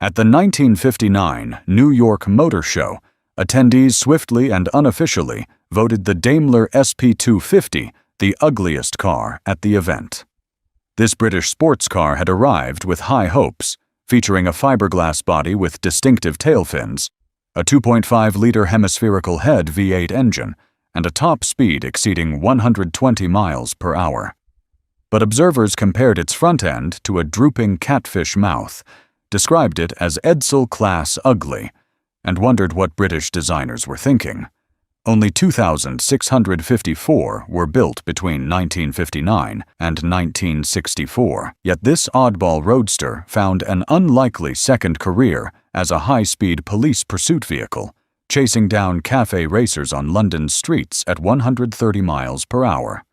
At the 1959 New York Motor Show, attendees swiftly and unofficially voted the Daimler SP250 the ugliest car at the event. This British sports car had arrived with high hopes, featuring a fiberglass body with distinctive tail fins, a 2.5-liter hemispherical head V8 engine, and a top speed exceeding 120 miles per hour. But observers compared its front end to a drooping catfish mouth, described it as Edsel-class ugly, and wondered what British designers were thinking. Only 2,654 were built between 1959 and 1964, yet this oddball roadster found an unlikely second career as a high-speed police pursuit vehicle, chasing down cafe racers on London's streets at 130 miles per hour.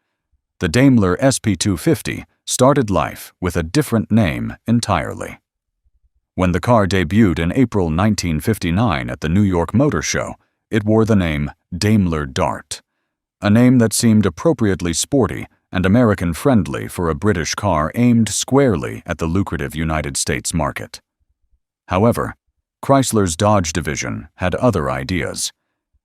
The Daimler SP250 started life with a different name entirely. When the car debuted in April 1959 at the New York Motor Show, it wore the name Daimler Dart, a name that seemed appropriately sporty and American-friendly for a British car aimed squarely at the lucrative United States market. However, Chrysler's Dodge division had other ideas.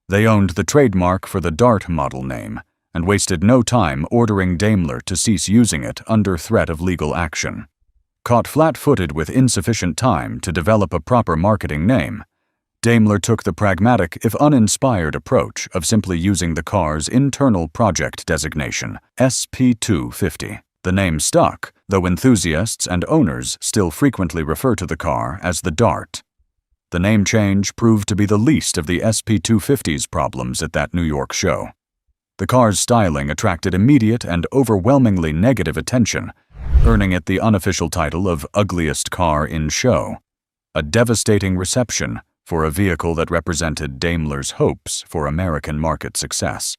They owned the trademark for the Dart model name and wasted no time ordering Daimler to cease using it under threat of legal action. Caught flat-footed with insufficient time to develop a proper marketing name, Daimler took the pragmatic, if uninspired, approach of simply using the car's internal project designation, SP250. The name stuck, though enthusiasts and owners still frequently refer to the car as the Dart. The name change proved to be the least of the SP250's problems at that New York show. The car's styling attracted immediate and overwhelmingly negative attention, earning it the unofficial title of ugliest car in show, a devastating reception for a vehicle that represented Daimler's hopes for American market success.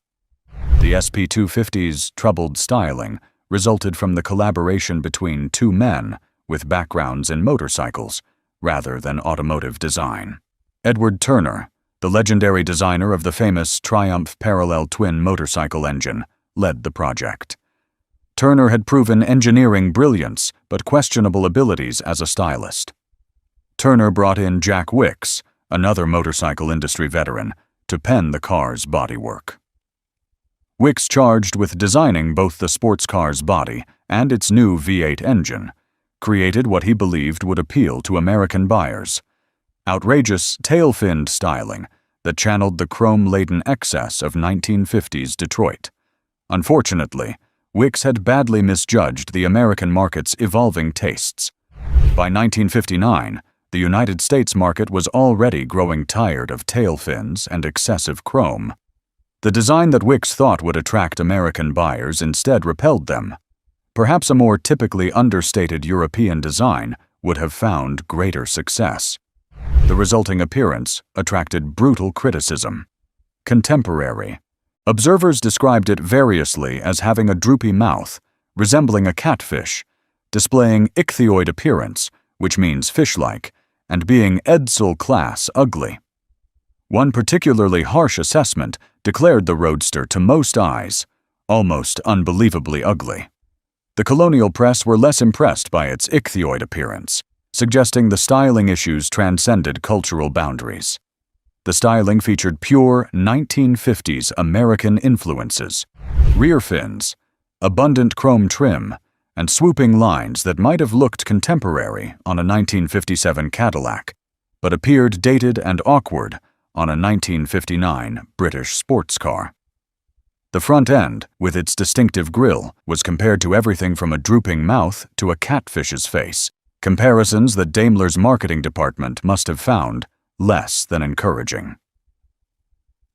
The SP250's troubled styling resulted from the collaboration between two men with backgrounds in motorcycles rather than automotive design. Edward Turner, the legendary designer of the famous Triumph parallel twin motorcycle engine, led the project. Turner had proven engineering brilliance but questionable abilities as a stylist. Turner brought in Jack Wicks, another motorcycle industry veteran, to pen the car's bodywork. Wicks, charged with designing both the sports car's body and its new V8 engine, created what he believed would appeal to American buyers: outrageous tail-finned styling that channeled the chrome-laden excess of 1950s Detroit. Unfortunately, Wicks had badly misjudged the American market's evolving tastes. By 1959, the United States market was already growing tired of tail fins and excessive chrome. The design that Wicks thought would attract American buyers instead repelled them. Perhaps a more typically understated European design would have found greater success. The resulting appearance attracted brutal criticism. Contemporary. Observers described it variously as having a droopy mouth, resembling a catfish, displaying ichthyoid appearance, which means fish-like, and being Edsel-class ugly. One particularly harsh assessment declared the roadster to most eyes almost unbelievably ugly. The colonial press were less impressed by its ichthyoid appearance, suggesting the styling issues transcended cultural boundaries. The styling featured pure 1950s American influences: rear fins, abundant chrome trim, and swooping lines that might have looked contemporary on a 1957 Cadillac, but appeared dated and awkward on a 1959 British sports car. The front end, with its distinctive grille, was compared to everything from a drooping mouth to a catfish's face, comparisons that Daimler's marketing department must have found less than encouraging.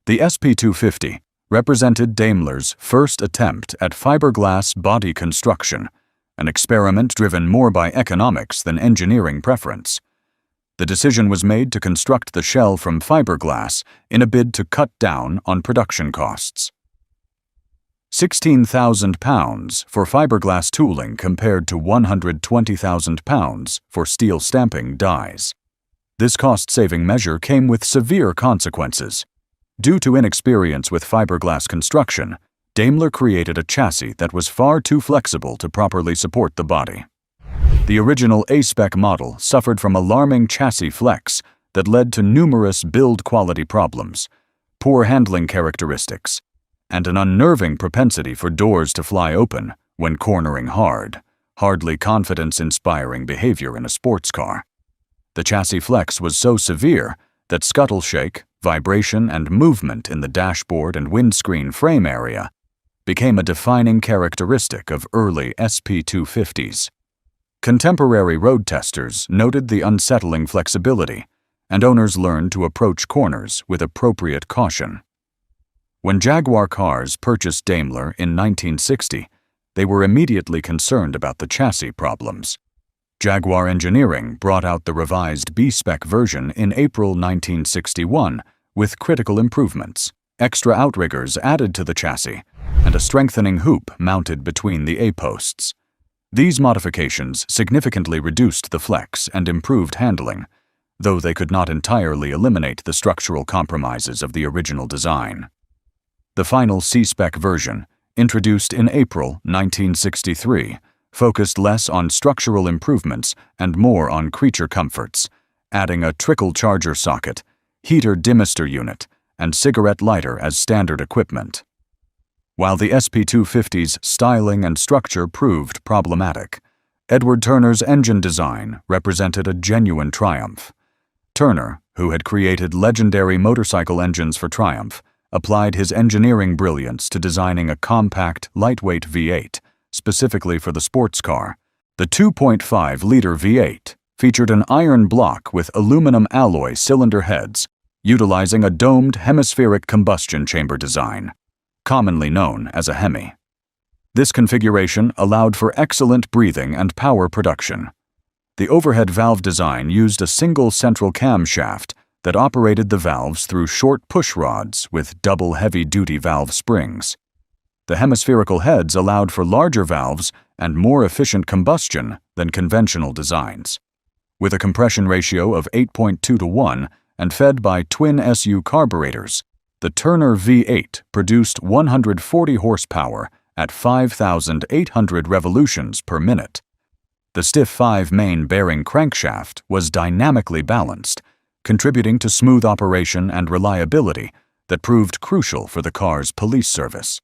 The SP250 represented Daimler's first attempt at fiberglass body construction, an experiment driven more by economics than engineering preference. The decision was made to construct the shell from fiberglass in a bid to cut down on production costs. £16,000 for fiberglass tooling compared to £120,000 for steel stamping dies. This cost-saving measure came with severe consequences. Due to inexperience with fiberglass construction, Daimler created a chassis that was far too flexible to properly support the body. The original A-spec model suffered from alarming chassis flex that led to numerous build quality problems, poor handling characteristics, and an unnerving propensity for doors to fly open when cornering hard, hardly confidence-inspiring behavior in a sports car. The chassis flex was so severe that scuttle shake, vibration, and movement in the dashboard and windscreen frame area became a defining characteristic of early SP250s. Contemporary road testers noted the unsettling flexibility, and owners learned to approach corners with appropriate caution. When Jaguar cars purchased Daimler in 1960, they were immediately concerned about the chassis problems. Jaguar engineering brought out the revised B-spec version in April 1961 with critical improvements, extra outriggers added to the chassis, and a strengthening hoop mounted between the A-posts. These modifications significantly reduced the flex and improved handling, though they could not entirely eliminate the structural compromises of the original design. The final C-spec version, introduced in April 1963, focused less on structural improvements and more on creature comforts, adding a trickle charger socket, heater demister unit, and cigarette lighter as standard equipment. While the SP250's styling and structure proved problematic, Edward Turner's engine design represented a genuine triumph. Turner, who had created legendary motorcycle engines for Triumph, applied his engineering brilliance to designing a compact, lightweight V8, specifically for the sports car. The 2.5-liter V8 featured an iron block with aluminum alloy cylinder heads, utilizing a domed hemispheric combustion chamber design, commonly known as a Hemi. This configuration allowed for excellent breathing and power production. The overhead valve design used a single central camshaft that operated the valves through short push rods with double heavy-duty valve springs. The hemispherical heads allowed for larger valves and more efficient combustion than conventional designs. With a compression ratio of 8.2 to 1 and fed by twin SU carburetors, the Turner V8 produced 140 horsepower at 5,800 revolutions per minute. The stiff 5-main bearing crankshaft was dynamically balanced, contributing to smooth operation and reliability that proved crucial for the car's police service.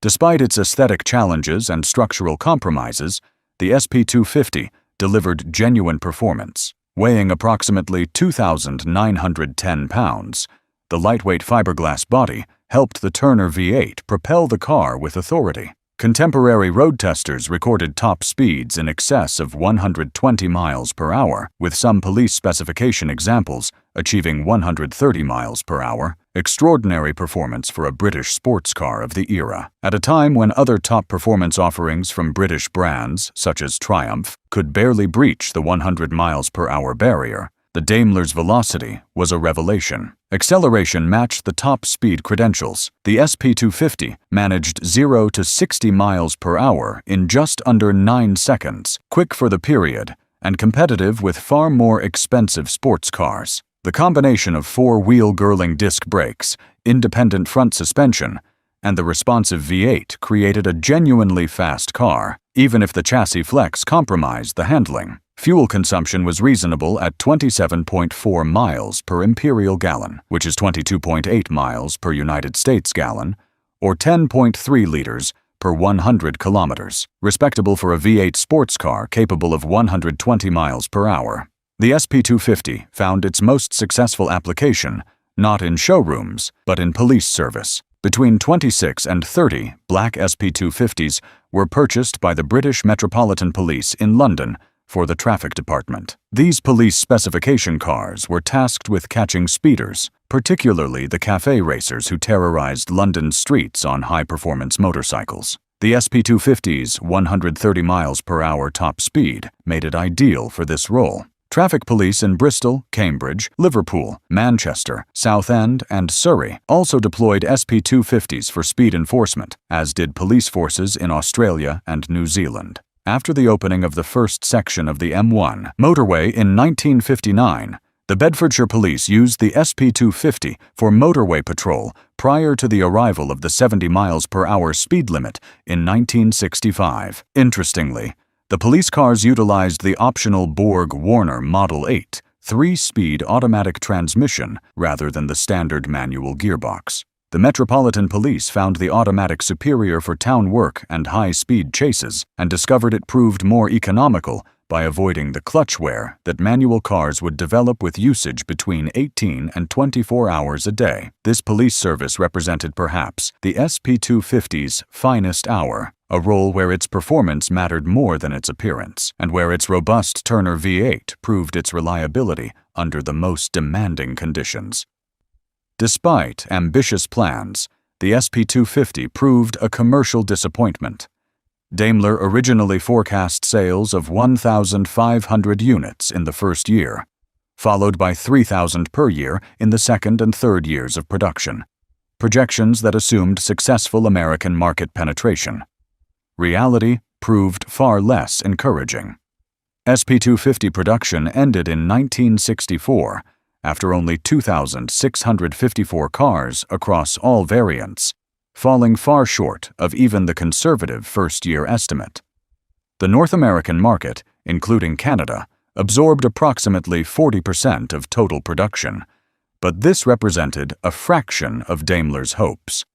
Despite its aesthetic challenges and structural compromises, the SP250 delivered genuine performance. Weighing approximately 2,910 pounds, the lightweight fiberglass body helped the Turner V8 propel the car with authority. Contemporary road testers recorded top speeds in excess of 120 miles per hour, with some police specification examples achieving 130 miles per hour, extraordinary performance for a British sports car of the era. At a time when other top performance offerings from British brands, such as Triumph, could barely breach the 100 miles per hour barrier, the Daimler's velocity was a revelation. Acceleration matched the top speed credentials. The SP250 managed 0 to 60 miles per hour in just under 9 seconds, quick for the period, and competitive with far more expensive sports cars. The combination of 4-wheel Girling disc brakes, independent front suspension, and the responsive V8 created a genuinely fast car, even if the chassis flex compromised the handling. Fuel consumption was reasonable at 27.4 miles per imperial gallon, which is 22.8 miles per United States gallon, or 10.3 liters per 100 kilometers, respectable for a V8 sports car capable of 120 miles per hour. The SP250 found its most successful application not in showrooms, but in police service. Between 26 and 30 black SP250s were purchased by the British Metropolitan Police in London for the traffic department. These police specification cars were tasked with catching speeders, particularly the cafe racers who terrorized London's streets on high-performance motorcycles. The SP250's 130 miles per hour top speed made it ideal for this role. Traffic police in Bristol, Cambridge, Liverpool, Manchester, Southend, and Surrey also deployed SP250s for speed enforcement, as did police forces in Australia and New Zealand. After the opening of the first section of the M1 motorway in 1959, the Bedfordshire Police used the SP250 for motorway patrol prior to the arrival of the 70 miles per hour speed limit in 1965. Interestingly, The police cars utilized the optional Borg-Warner Model 8 3-speed automatic transmission rather than the standard manual gearbox. The Metropolitan Police found the automatic superior for town work and high-speed chases and discovered it proved more economical by avoiding the clutch wear that manual cars would develop with usage between 18 and 24 hours a day. This police service represented perhaps the SP250's finest hour, a role where its performance mattered more than its appearance, and where its robust Turner V8 proved its reliability under the most demanding conditions. Despite ambitious plans, the SP250 proved a commercial disappointment. Daimler originally forecast sales of 1,500 units in the first year, followed by 3,000 per year in the second and third years of production, projections that assumed successful American market penetration. Reality proved far less encouraging. SP250 production ended in 1964, after only 2,654 cars across all variants, falling far short of even the conservative first-year estimate. The North American market, including Canada, absorbed approximately 40% of total production, but this represented a fraction of Daimler's hopes.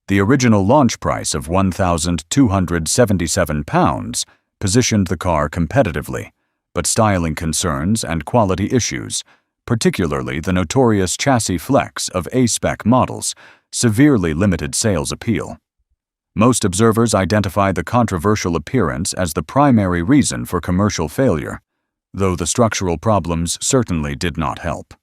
The original launch price of £1,277 positioned the car competitively, but styling concerns and quality issues, particularly the notorious chassis flex of A-spec models, severely limited sales appeal. Most observers identify the controversial appearance as the primary reason for commercial failure, though the structural problems certainly did not help.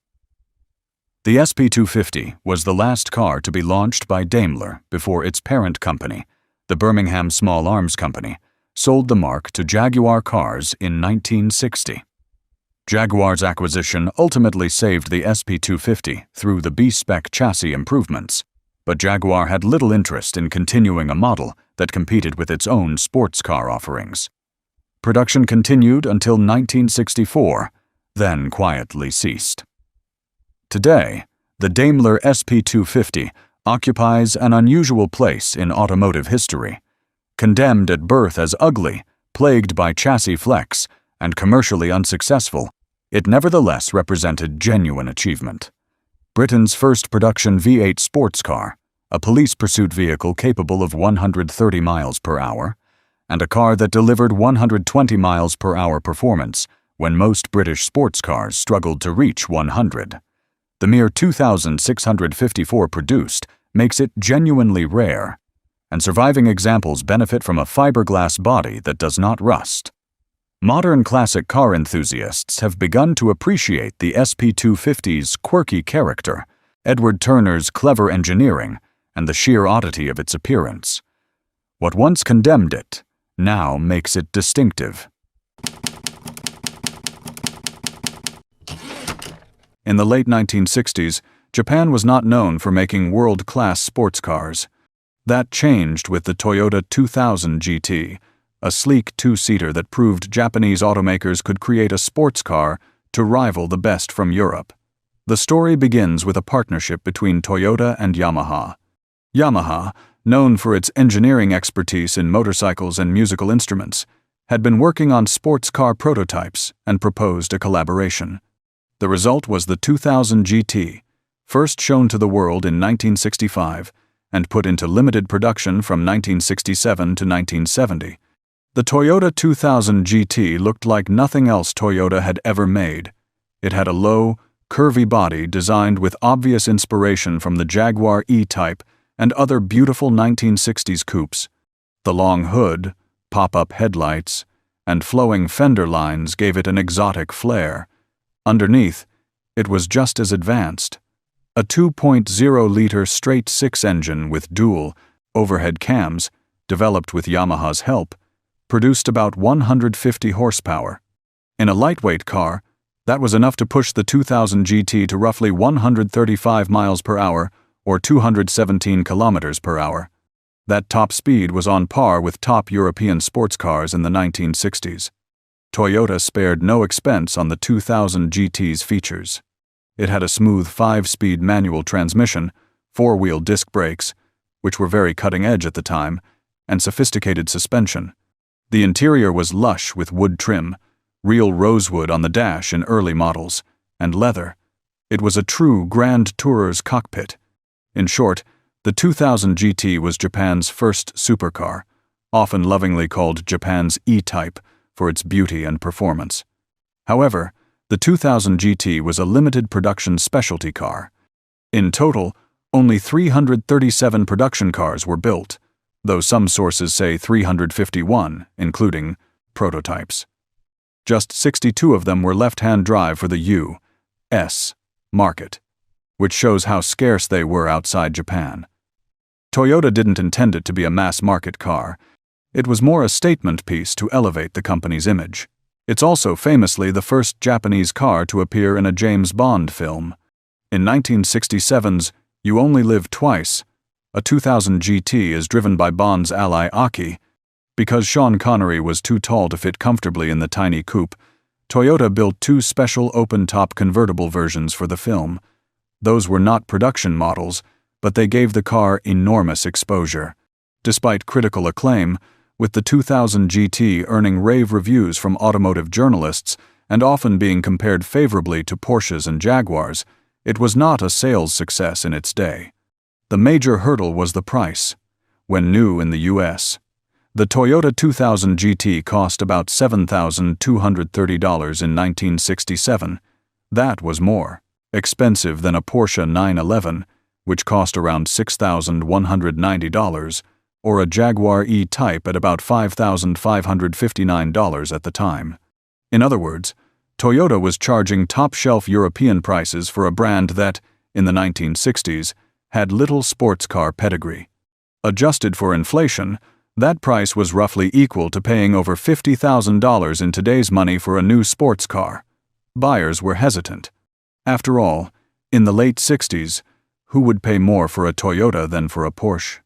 The SP250 was the last car to be launched by Daimler before its parent company, the Birmingham Small Arms Company, sold the marque to Jaguar cars in 1960. Jaguar's acquisition ultimately saved the SP250 through the B-spec chassis improvements, but Jaguar had little interest in continuing a model that competed with its own sports car offerings. Production continued until 1964, then quietly ceased. Today, the Daimler SP250 occupies an unusual place in automotive history. Condemned at birth as ugly, plagued by chassis flex, and commercially unsuccessful, it nevertheless represented genuine achievement. Britain's first production V8 sports car, a police pursuit vehicle capable of 130 miles per hour, and a car that delivered 120 miles per hour performance when most British sports cars struggled to reach 100. The mere 2,654 produced makes it genuinely rare, and surviving examples benefit from a fiberglass body that does not rust. Modern classic car enthusiasts have begun to appreciate the SP250's quirky character, Edward Turner's clever engineering, and the sheer oddity of its appearance. What once condemned it now makes it distinctive. In the late 1960s, Japan was not known for making world-class sports cars. That changed with the Toyota 2000 GT, a sleek two-seater that proved Japanese automakers could create a sports car to rival the best from Europe. The story begins with a partnership between Toyota and Yamaha. Yamaha, known for its engineering expertise in motorcycles and musical instruments, had been working on sports car prototypes and proposed a collaboration. The result was the 2000 GT, first shown to the world in 1965 and put into limited production from 1967 to 1970. The Toyota 2000 GT looked like nothing else Toyota had ever made. It had a low, curvy body designed with obvious inspiration from the Jaguar E-Type and other beautiful 1960s coupes. The long hood, pop-up headlights, and flowing fender lines gave it an exotic flair. Underneath, it was just as advanced. A 2.0-liter straight-six engine with dual, overhead cams, developed with Yamaha's help, produced about 150 horsepower. In a lightweight car, that was enough to push the 2000 GT to roughly 135 miles per hour or 217 kilometers per hour. That top speed was on par with top European sports cars in the 1960s. Toyota spared no expense on the 2000 GT's features. It had a smooth 5-speed manual transmission, 4-wheel disc brakes, which were very cutting-edge at the time, and sophisticated suspension. The interior was lush with wood trim, real rosewood on the dash in early models, and leather. It was a true grand tourer's cockpit. In short, the 2000 GT was Japan's first supercar, often lovingly called Japan's E-Type for its beauty and performance. However, the 2000 GT was a limited production specialty car. In total, only 337 production cars were built, though some sources say 351, including prototypes. Just 62 of them were left-hand drive for the U.S. market, which shows how scarce they were outside Japan. Toyota didn't intend it to be a mass-market car. It was more a statement piece to elevate the company's image. It's also famously the first Japanese car to appear in a James Bond film. In 1967's You Only Live Twice, a 2000 GT is driven by Bond's ally Aki. Because Sean Connery was too tall to fit comfortably in the tiny coupe, Toyota built two special open-top convertible versions for the film. Those were not production models, but they gave the car enormous exposure. Despite critical acclaim, with the 2000 GT earning rave reviews from automotive journalists and often being compared favorably to Porsches and Jaguars, it was not a sales success in its day. The major hurdle was the price. When new in the US, the Toyota 2000 GT cost about $7,230 in 1967. That was more expensive than a Porsche 911, which cost around $6,190, or a Jaguar E-Type at about $5,559 at the time. In other words, Toyota was charging top-shelf European prices for a brand that, in the 1960s, had little sports car pedigree. Adjusted for inflation, that price was roughly equal to paying over $50,000 in today's money for a new sports car. Buyers were hesitant. After all, in the late 60s, who would pay more for a Toyota than for a Porsche?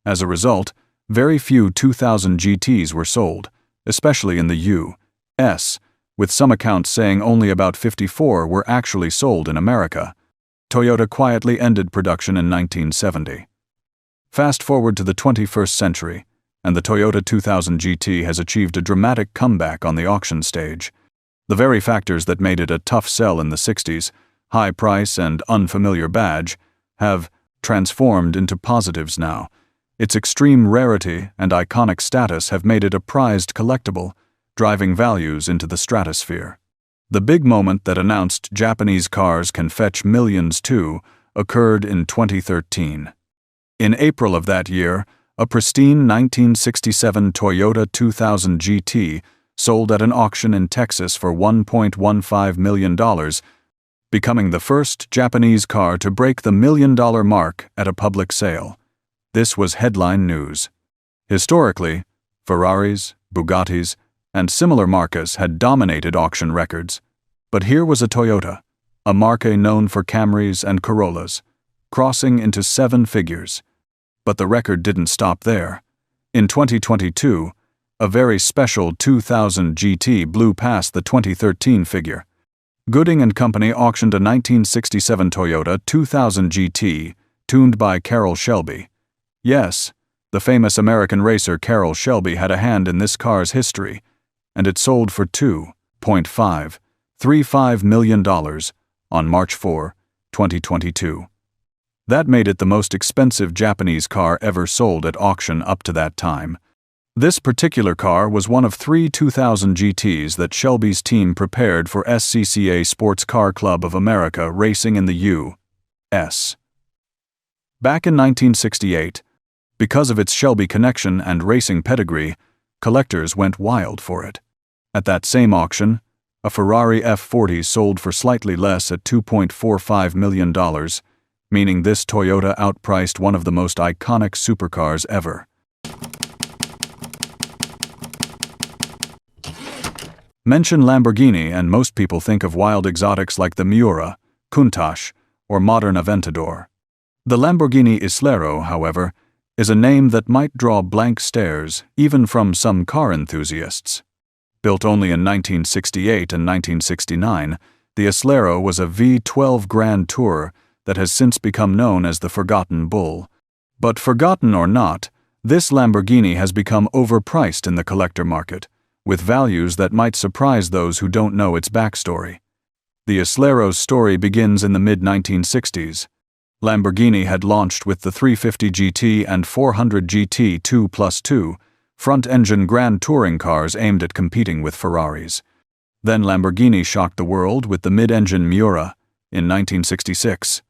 As a result, very few 2000 GTs were sold, especially in the U.S., with some accounts saying only about 54 were actually sold in America. Toyota quietly ended production in 1970. Fast forward to the 21st century, and the Toyota 2000 GT has achieved a dramatic comeback on the auction stage. The very factors that made it a tough sell in the 60s, high price and unfamiliar badge, have transformed into positives now. Its extreme rarity and iconic status have made it a prized collectible, driving values into the stratosphere. The big moment that announced Japanese cars can fetch millions too occurred in 2013. In April of that year, a pristine 1967 Toyota 2000 GT sold at an auction in Texas for $1.15 million, becoming the first Japanese car to break the $1 million mark at a public sale. This was headline news. Historically, Ferraris, Bugattis, and similar marques had dominated auction records. But here was a Toyota, a marque known for Camrys and Corollas, crossing into seven figures. But the record didn't stop there. In 2022, a very special 2000 GT blew past the 2013 figure. Gooding & Company auctioned a 1967 Toyota 2000 GT, tuned by Carroll Shelby. Yes, the famous American racer Carroll Shelby had a hand in this car's history, and it sold for $2.535 million on March 4, 2022. That made it the most expensive Japanese car ever sold at auction up to that time. This particular car was one of three 2000 GTs that Shelby's team prepared for SCCA Sports Car Club of America racing in the U.S. Back in 1968, because of its Shelby connection and racing pedigree, collectors went wild for it. At that same auction, a Ferrari F40 sold for slightly less at $2.45 million, meaning this Toyota outpriced one of the most iconic supercars ever. Mention Lamborghini and most people think of wild exotics like the Miura, Countach, or modern Aventador. The Lamborghini Islero, however, is a name that might draw blank stares even from some car enthusiasts. Built only in 1968 and 1969, the Islero was a V12 Grand Tour that has since become known as the Forgotten Bull. But forgotten or not, This Lamborghini has become overpriced in the collector market, with values that might surprise those who don't know its backstory. The Islero's story begins in the mid-1960s. Lamborghini had launched with the 350 GT and 400 GT 2+2 front-engine grand touring cars aimed at competing with Ferraris. Then Lamborghini shocked the world with the mid-engine Miura in 1966,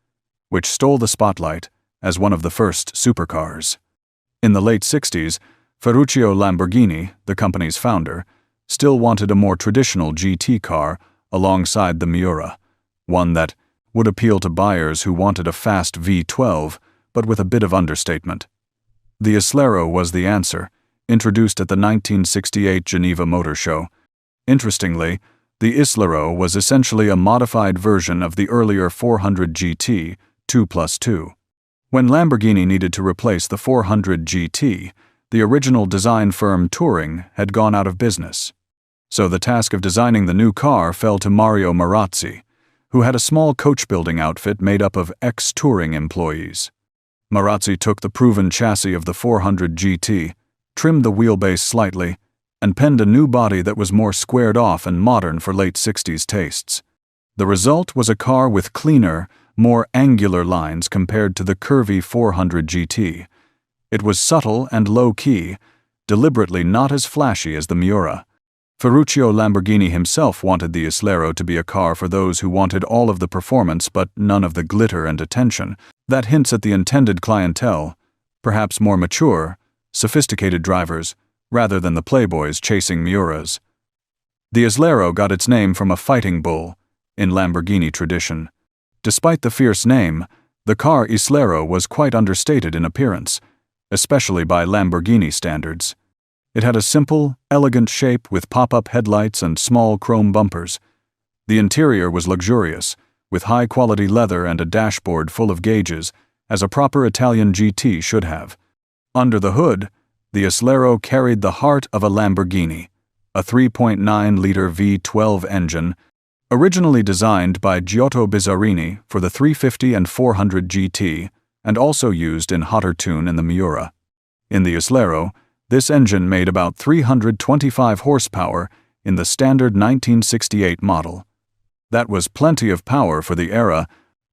which stole the spotlight as one of the first supercars. In the late 60s, Ferruccio Lamborghini, the company's founder, still wanted a more traditional GT car alongside the Miura, one that would appeal to buyers who wanted a fast V12, but with a bit of understatement. The Islero was the answer, introduced at the 1968 Geneva Motor Show. Interestingly, the Islero was essentially a modified version of the earlier 400 GT 2+2. When Lamborghini needed to replace the 400 GT, the original design firm Touring had gone out of business. So the task of designing the new car fell to Mario Marazzi, who had a small coach-building outfit made up of ex-Touring employees. Marazzi took the proven chassis of the 400 GT, trimmed the wheelbase slightly, and penned a new body that was more squared off and modern for late 60s tastes. The result was a car with cleaner, more angular lines compared to the curvy 400 GT. It was subtle and low-key, deliberately not as flashy as the Miura. Ferruccio Lamborghini himself wanted the Islero to be a car for those who wanted all of the performance but none of the glitter and attention. That hints at the intended clientele, perhaps more mature, sophisticated drivers, rather than the playboys chasing Miuras. The Islero got its name from a fighting bull, in Lamborghini tradition. Despite the fierce name, the car Islero was quite understated in appearance, especially by Lamborghini standards. It had a simple, elegant shape with pop-up headlights and small chrome bumpers. The interior was luxurious, with high-quality leather and a dashboard full of gauges, as a proper Italian GT should have. Under the hood, the Islero carried the heart of a Lamborghini, a 3.9-liter V12 engine, originally designed by Giotto Bizzarini for the 350 and 400 GT, and also used in hotter tune in the Miura. In the Islero, this engine made about 325 horsepower in the standard 1968 model. That was plenty of power for the era,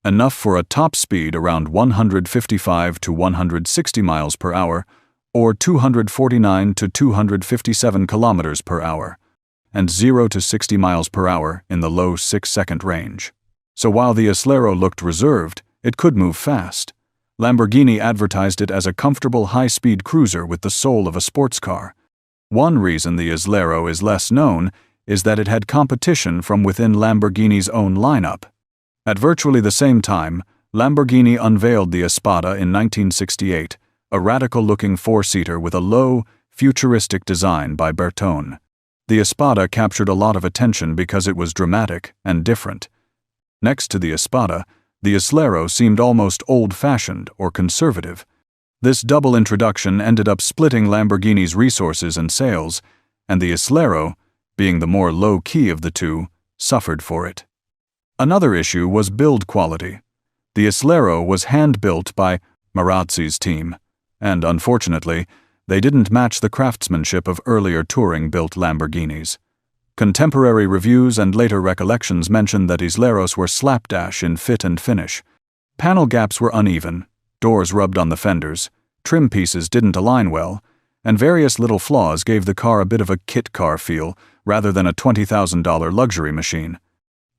enough for a top speed around 155 to 160 miles per hour, or 249 to 257 kilometers per hour, and 0 to 60 miles per hour in the low 6-second range. So while the Islero looked reserved, it could move fast. Lamborghini advertised it as a comfortable high-speed cruiser with the soul of a sports car. One reason the Islero is less known is that it had competition from within Lamborghini's own lineup. At virtually the same time, Lamborghini unveiled the Espada in 1968, a radical-looking four-seater with a low, futuristic design by Bertone. The Espada captured a lot of attention because it was dramatic and different. Next to the Espada, the Islero seemed almost old-fashioned or conservative. This double introduction ended up splitting Lamborghini's resources and sales, and the Islero, being the more low-key of the two, suffered for it. Another issue was build quality. The Islero was hand-built by Marazzi's team, and unfortunately, they didn't match the craftsmanship of earlier touring-built Lamborghinis. Contemporary reviews and later recollections mentioned that Isleros were slapdash in fit and finish. Panel gaps were uneven, doors rubbed on the fenders, trim pieces didn't align well, and various little flaws gave the car a bit of a kit car feel rather than a $20,000 luxury machine.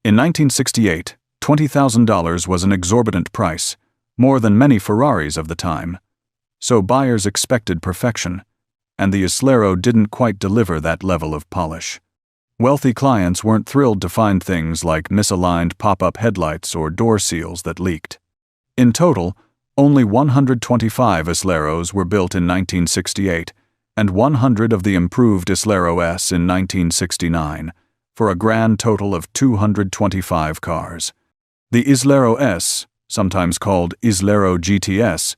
In 1968, $20,000 was an exorbitant price, more than many Ferraris of the time. So buyers expected perfection, and the Islero didn't quite deliver that level of polish. Wealthy clients weren't thrilled to find things like misaligned pop-up headlights or door seals that leaked. In total, only 125 Isleros were built in 1968, and 100 of the improved Islero S in 1969, for a grand total of 225 cars. The Islero S, sometimes called Islero GTS,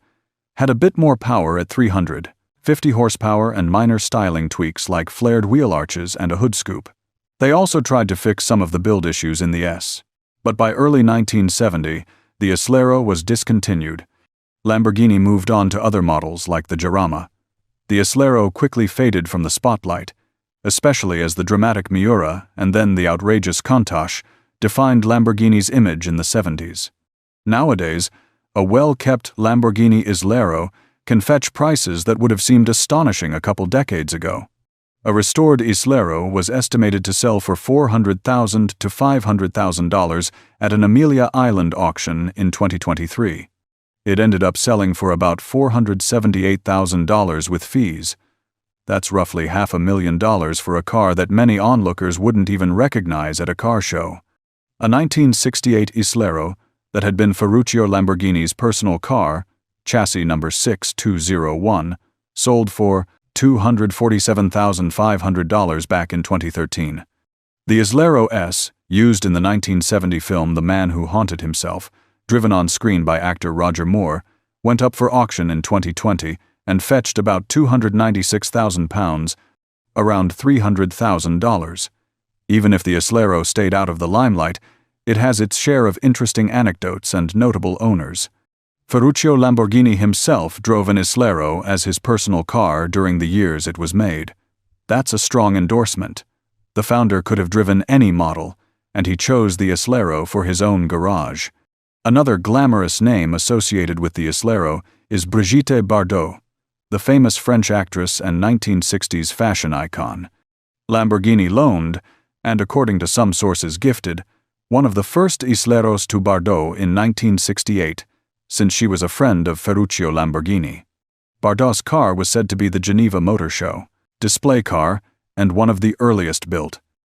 had a bit more power at 350 horsepower and minor styling tweaks like flared wheel arches and a hood scoop. They also tried to fix some of the build issues in the S. But by early 1970, the Islero was discontinued. Lamborghini moved on to other models like the Jarama, the Islero quickly faded from the spotlight, especially as the dramatic Miura and then the outrageous Countach defined Lamborghini's image in the 70s. Nowadays, a well-kept Lamborghini Islero can fetch prices that would have seemed astonishing a couple decades ago. A restored Islero was estimated to sell for $400,000 to $500,000 at an Amelia Island auction in 2023. It ended up selling for about $478,000 with fees. That's roughly $500,000 for a car that many onlookers wouldn't even recognize at a car show. A 1968 Islero that had been Ferruccio Lamborghini's personal car, chassis number 6201, sold for $247,500 back in 2013. The Islero S, used in the 1970 film The Man Who Haunted Himself, driven on screen by actor Roger Moore, went up for auction in 2020 and fetched about £296,000, around $300,000. Even if the Islero stayed out of the limelight, it has its share of interesting anecdotes and notable owners. Ferruccio Lamborghini himself drove an Islero as his personal car during the years it was made. That's a strong endorsement. The founder could have driven any model, and he chose the Islero for his own garage. Another glamorous name associated with the Islero is Brigitte Bardot, the famous French actress and 1960s fashion icon. Lamborghini loaned, and according to some sources gifted, one of the first Isleros to Bardot in 1968, since she was a friend of Ferruccio Lamborghini. Bardot's car was said to be the Geneva Motor Show display car and one of the earliest built.